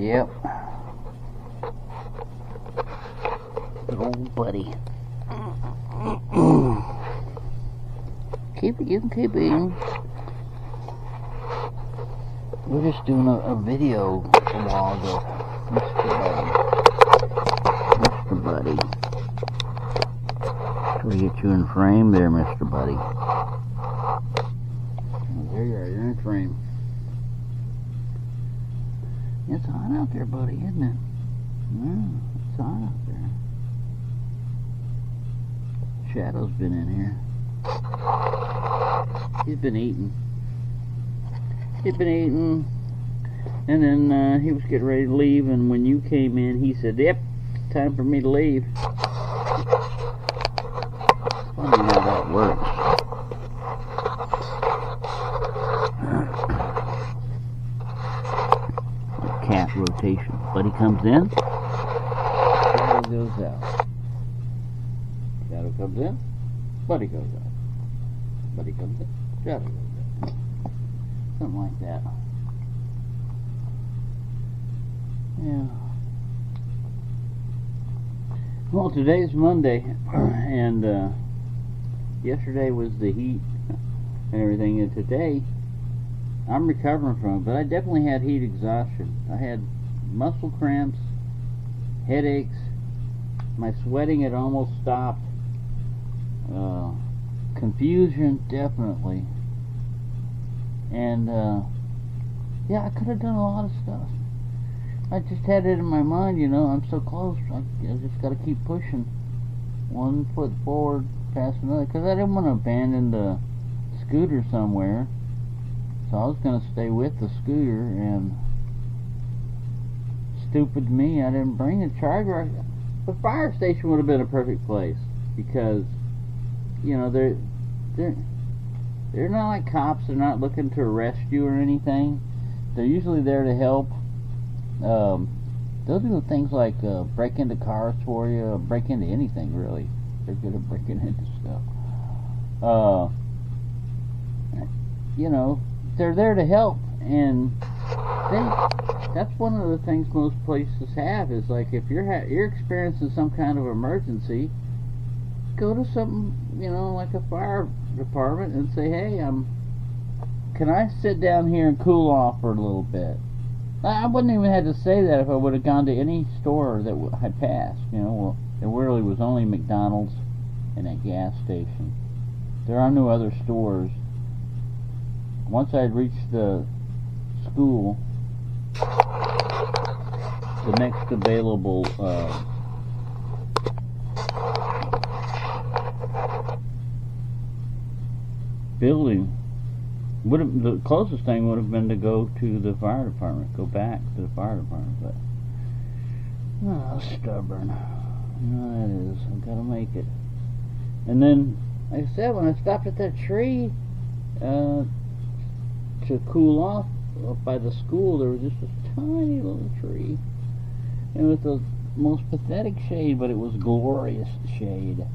Yep. Good old buddy. Keep it, you can keep eating. We're just doing a video a while ago. Mr. Buddy. Try to get you in frame there, Mr. Buddy. There you are, you're in frame. It's hot out there, buddy, isn't it? Yeah, it's hot out there. Shadow's been in here. He's been eating. And then he was getting ready to leave, and when you came in, he said, "Yep, time for me to leave." Funny how that works. Cat rotation. Buddy comes in, Shadow goes out. Shadow comes in, Buddy goes out. Buddy comes in, Shadow goes out. Something like that. Yeah. Well, today's Monday, and yesterday was the heat and everything, and today I'm recovering from it, but I definitely had heat exhaustion. I had muscle cramps, headaches, my sweating had almost stopped, confusion definitely, and yeah, I could have done a lot of stuff. I just had it in my mind, you know, I'm so close, I just got to keep pushing one foot forward past another, because I didn't want to abandon the scooter somewhere. So I was going to stay with the scooter, and stupid me, I didn't bring a charger. The fire station would have been a perfect place, because, you know, they're not like cops. They're not looking to arrest you or anything. They're usually there to help. They'll do things like break into cars for you, break into anything really. They're good at breaking into stuff. You know, they're there to help, and that's one of the things most places have, is like, if you're experiencing some kind of emergency, go to something, you know, like a fire department and say, "Hey, can I sit down here and cool off for a little bit?" I wouldn't even have to say that if I would have gone to any store that I passed, you know. Well, there really was only McDonald's and a gas station. There are no other stores. Once I had reached the school, the next available building, the closest thing would have been to go to the fire department, go back to the fire department, but stubborn. You know that is. I've got to make it. And then, like I said, when I stopped at that tree to cool off up by the school, there was just a tiny little tree, and with the most pathetic shade, but it was glorious shade,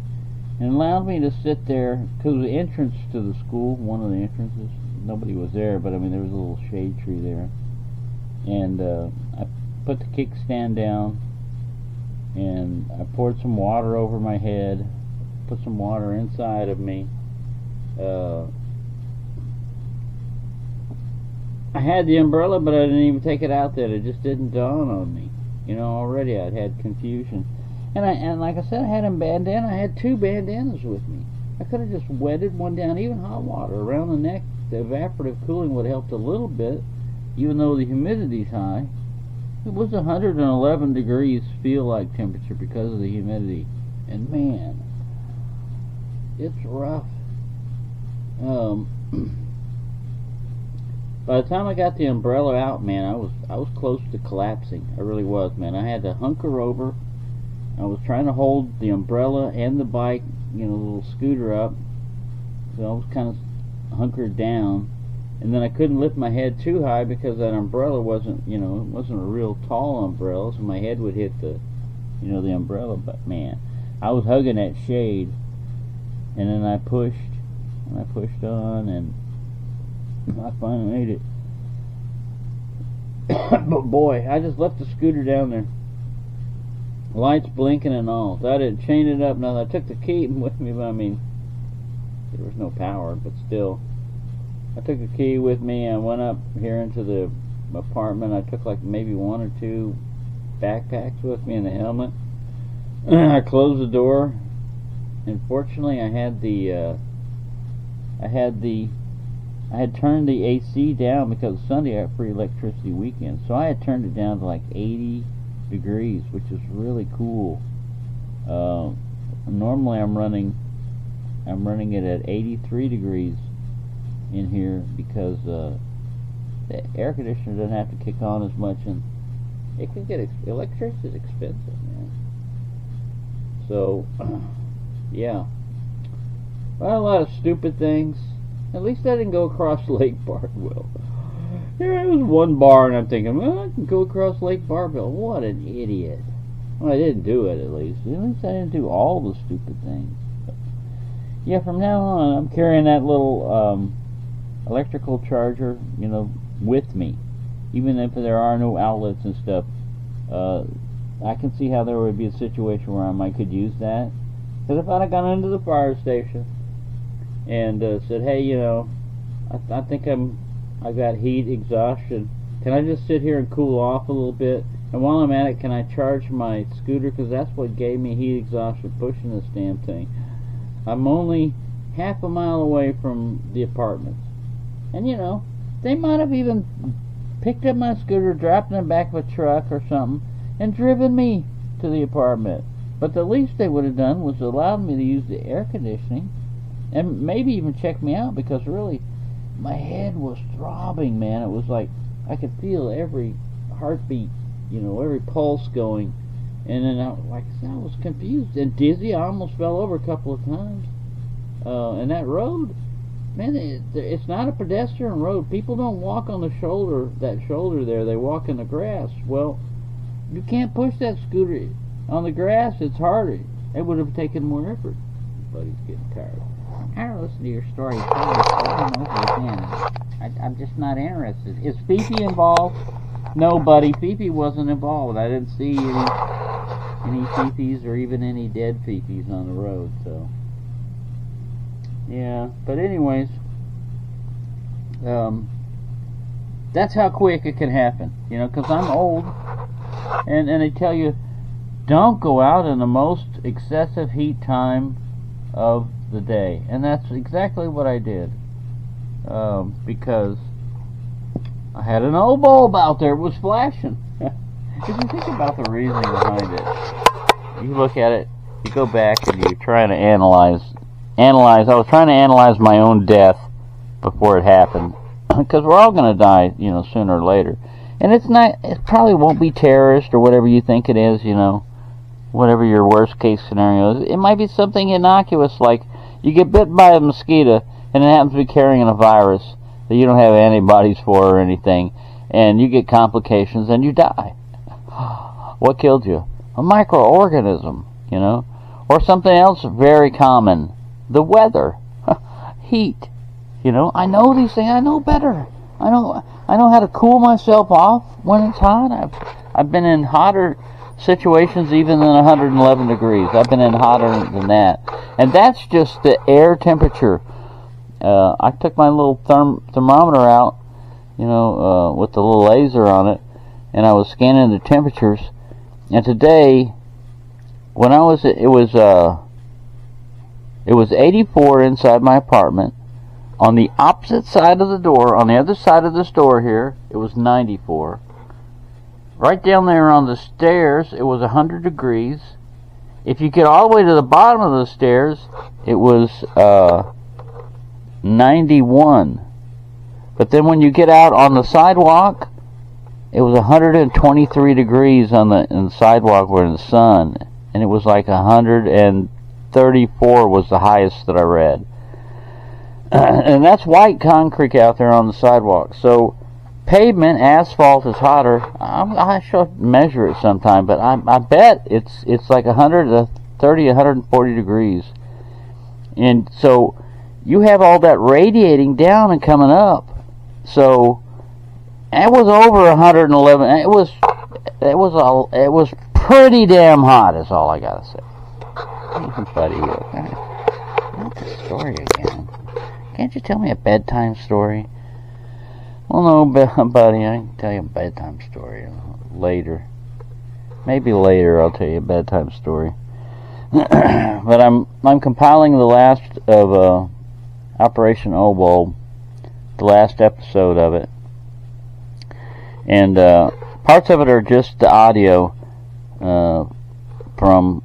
and allowed me to sit there, because the entrance to the school, one of the entrances, nobody was there, but I mean there was a little shade tree there, and I put the kickstand down, and I poured some water over my head, put some water inside of me. I had the umbrella, but I didn't even take it out there. It just didn't dawn on me. You know, already I'd had confusion. And like I said, I had a bandana. I had 2 bandanas with me. I could have just wetted one down, even hot water around the neck. The evaporative cooling would have helped a little bit, even though the humidity's high. It was 111 degrees feel-like temperature because of the humidity. And man, it's rough. By the time I got the umbrella out, man, I was close to collapsing. I really was, man. I had to hunker over. I was trying to hold the umbrella and the bike, you know, the little scooter up. So I was kind of hunkered down. And then I couldn't lift my head too high because that umbrella wasn't, you know, it wasn't a real tall umbrella, so my head would hit the, you know, the umbrella. But man, I was hugging that shade. And then I pushed, and I pushed on, and I finally made it. But boy, I just left the scooter down there. Lights blinking and all. So I didn't chain it up. Now I took the key with me, but I mean, there was no power, but still. I took the key with me. I went up here into the apartment. I took like maybe 1 or 2 backpacks with me and a helmet. I closed the door. And fortunately, I had turned the AC down because Sunday I had free electricity weekend. So I had turned it down to like 80 degrees, which is really cool. Normally I'm running it at 83 degrees in here because the air conditioner doesn't have to kick on as much, and it can get electricity is expensive, man. So yeah, well, a lot of stupid things. At least I didn't go across Lake Barnwell. Here was one bar, and I'm thinking, well, I can go across Lake Barnwell. What an idiot! Well, I didn't do it, at least. At least I didn't do all the stupid things. But yeah, from now on, I'm carrying that little electrical charger, you know, with me. Even if there are no outlets and stuff, I can see how there would be a situation where I might could use that. Because if I'd have gone into the fire station and said, hey, you know, I think I got heat exhaustion. Can I just sit here and cool off a little bit? And while I'm at it, can I charge my scooter? Because that's what gave me heat exhaustion, pushing this damn thing. I'm only half a mile away from the apartments. And, you know, they might have even picked up my scooter, dropped it in the back of a truck or something, and driven me to the apartment. But the least they would have done was allowed me to use the air conditioning and maybe even check me out, because really my head was throbbing, man. It was like I could feel every heartbeat, you know, every pulse going. And then I was confused and dizzy. I almost fell over a couple of times. And that road, man, it's not a pedestrian road. People don't walk on the shoulder there. They walk in the grass. Well, you can't push that scooter on the grass. It's harder. It would have taken more effort. Buddy's getting tired. I'm tired of listening to your story over and over again. I'm just not interested. Is Fifi involved? No, buddy. Fifi wasn't involved. I didn't see any Fifis or even any dead Fifis on the road. So yeah. But anyways, that's how quick it can happen. You know, because I'm old, and they tell you don't go out in the most excessive heat time of the day, and that's exactly what I did, because I had an OBulb out there. It was flashing. If you think about the reasoning behind it, you look at it, you go back and you're trying to analyze. I was trying to analyze my own death before it happened, because we're all going to die, you know, sooner or later. And it probably won't be terrorist or whatever you think it is, you know, whatever your worst case scenario is. It might be something innocuous, like you get bit by a mosquito and it happens to be carrying a virus that you don't have antibodies for or anything, and you get complications and you die. What killed you? A microorganism, you know, or something else very common, the weather, heat. You know, I know these things. I know better. I know how to cool myself off when it's hot. I've been in hotter situations even than 111 degrees. I've been in hotter than that, and that's just the air temperature. I took my little thermometer out, you know, with the little laser on it, and I was scanning the temperatures. And today, when it was 84 inside my apartment. On the opposite side of the door, on the other side of this door here, it was 94. Right down there on the stairs, it was 100 degrees. If you get all the way to the bottom of the stairs, it was 91. But then when you get out on the sidewalk, it was 123 degrees in the sidewalk where in the sun, and it was like 134 was the highest that I read. And that's white concrete out there on the sidewalk. So pavement, asphalt is hotter. I should measure it sometime, but I bet it's like 130, 140 degrees. And so you have all that radiating down and coming up. So it was over 111. It was pretty damn hot. Is all I gotta say. Buddy, not the story again. Can't you tell me a bedtime story? Well, no, buddy, I can tell you a bedtime story later. Maybe later I'll tell you a bedtime story. But I'm compiling the last of Operation OBulb, the last episode of it, and parts of it are just the audio from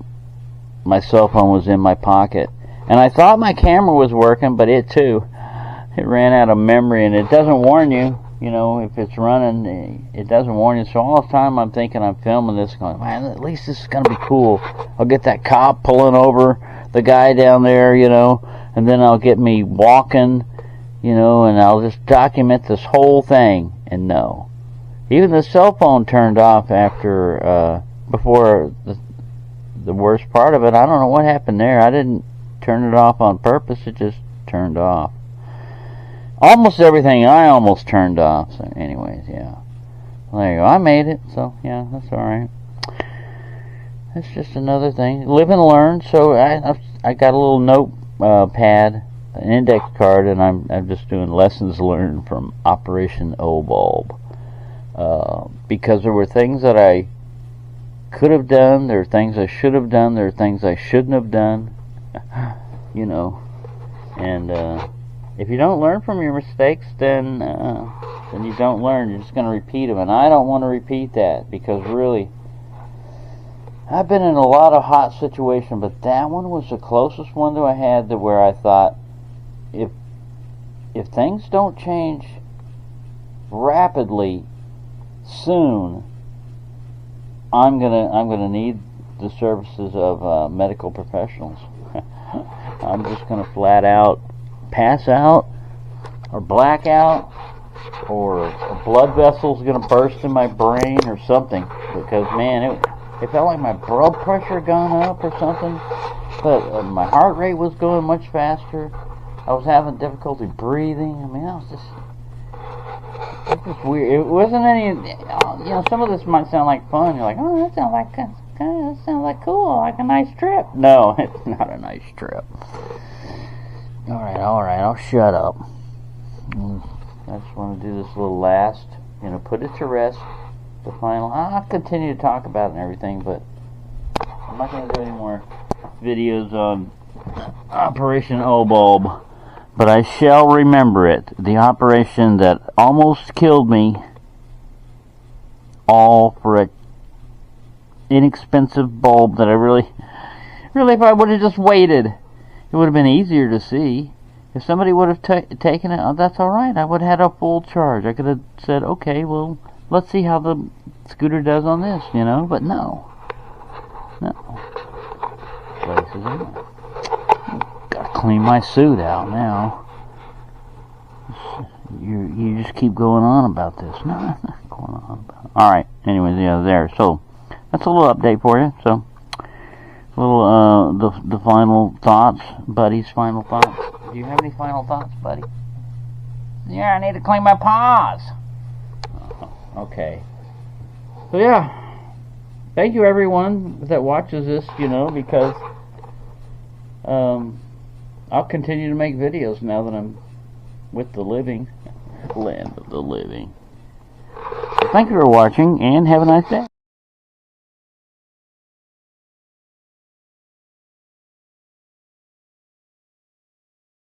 my cell phone was in my pocket, and I thought my camera was working, but it ran out of memory, and it doesn't warn you. You know, if it's running, it doesn't warn you. So all the time I'm thinking I'm filming this, going, man, at least this is going to be cool. I'll get that cop pulling over the guy down there, you know, and then I'll get me walking, you know, and I'll just document this whole thing. And no. Even the cell phone turned off before the worst part of it. I don't know what happened there. I didn't turn it off on purpose. It just turned off. Almost everything I almost turned off. So anyways, yeah. Well, there you go. I made it. So, yeah, that's alright. That's just another thing. Live and learn. So I got a little notepad, an index card, and I'm just doing lessons learned from Operation OBulb. Because there were things that I could have done, there are things I should have done, there are things I shouldn't have done. You know. And if you don't learn from your mistakes, then you don't learn. You're just going to repeat them. And I don't want to repeat that, because really, I've been in a lot of hot situations, but that one was the closest one that I had to where I thought, if things don't change rapidly soon, I'm gonna need the services of medical professionals. I'm just gonna flat out pass out, or black out, or a blood vessel's gonna burst in my brain or something, because man, it felt like my blood pressure had gone up or something, but my heart rate was going much faster. I was having difficulty breathing. I mean, it was weird. It wasn't any, you know, some of this might sound like fun. You're like, oh, that sounds like cool, like a nice trip. No, it's not a nice trip. Alright, I'll shut up. I just want to do this little last, you know, put it to rest. The final, I'll continue to talk about it and everything, but I'm not going to do any more videos on Operation OBulb. But I shall remember it. The operation that almost killed me, all for an inexpensive bulb that I really, if I would have just waited, it would have been easier to see. If somebody would have taken it, oh, that's alright. I would have had a full charge. I could have said, okay, well, let's see how the scooter does on this, you know? But no. Places in there. Gotta clean my suit out now. You just keep going on about this. No, I'm not going on about it. Alright, anyways, yeah, there. So, that's a little update for you. So, a little, the final thoughts. Buddy's final thoughts. Do you have any final thoughts, buddy? Yeah, I need to clean my paws. Okay. So, yeah. Thank you, everyone that watches this, you know, because I'll continue to make videos now that I'm with the living. Land of the living. So thank you for watching, and have a nice day.